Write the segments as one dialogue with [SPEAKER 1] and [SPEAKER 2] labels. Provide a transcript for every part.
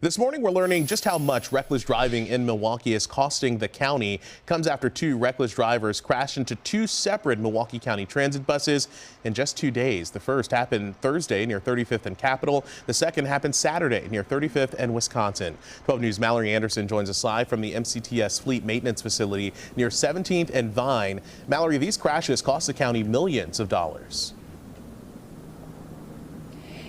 [SPEAKER 1] This morning, we're learning just how much reckless driving in Milwaukee is costing the county. Comes after two reckless drivers crashed into two separate Milwaukee County Transit buses in just 2 days. The first happened Thursday near 35th and Capitol. The second happened Saturday near 35th and Wisconsin. 12 News' Mallory Anderson joins us live from the MCTS Fleet Maintenance Facility near 17th and Vine. Mallory, these crashes cost the county millions of dollars.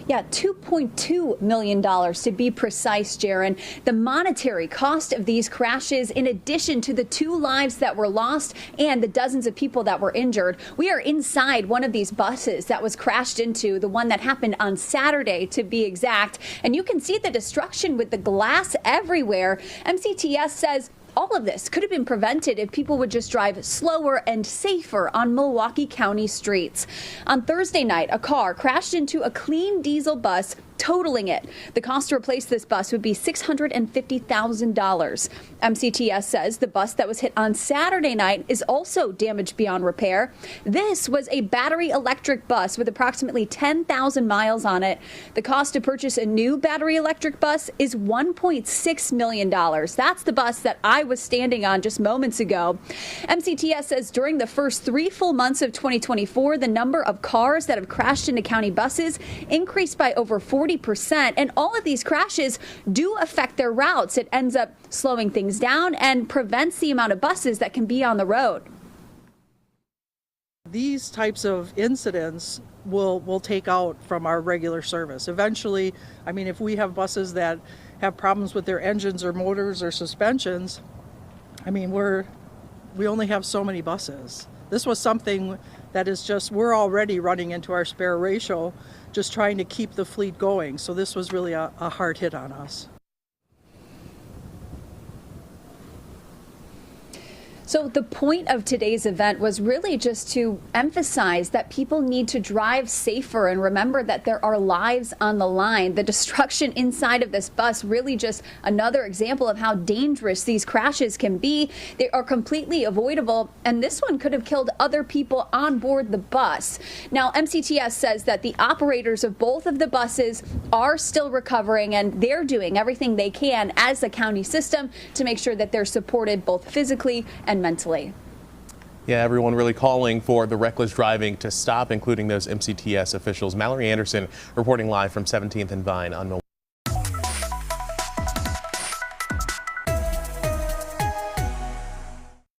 [SPEAKER 2] Yeah, $2.2 million to be precise, Jaron. The monetary cost of these crashes, in addition to the 2 lives that were lost and the dozens of people that were injured. We are inside one of these buses that was crashed into, the one that happened on Saturday to be exact. And you can see the destruction with the glass everywhere. MCTS says all of this could have been prevented if people would just drive slower and safer on Milwaukee County streets. On Thursday night, a car crashed into a clean diesel bus, totaling it. The cost to replace this bus would be $650,000. MCTS says the bus that was hit on Saturday night is also damaged beyond repair. This was a battery electric bus with approximately 10,000 miles on it. The cost to purchase a new battery electric bus is $1.6 million. That's the bus that I was standing on just moments ago. MCTS says during the first 3 full months of 2024, the number of cars that have crashed into county buses increased by over 40%. And all of these crashes do affect their routes. It ends up slowing things down and prevents the amount of buses that can be on the road.
[SPEAKER 3] These types of incidents will take out from our regular service. Eventually, I mean, if we have buses that have problems with their engines or motors or suspensions, I mean, we only have so many buses. This was something that is just, we're already running into our spare ratio, just trying to keep the fleet going. So this was really a hard hit on us.
[SPEAKER 2] So the point of today's event was really just to emphasize that people need to drive safer and remember that there are lives on the line. The destruction inside of this bus really just another example of how dangerous these crashes can be. They are completely avoidable, and this one could have killed other people on board the bus. Now, MCTS says that the operators of both of the buses are still recovering, and they're doing everything they can as a county system to make sure that they're supported both physically and mentally.
[SPEAKER 1] Yeah, everyone really calling for the reckless driving to stop, including those MCTS officials. Mallory Anderson reporting live from 17th and Vine on Milwaukee.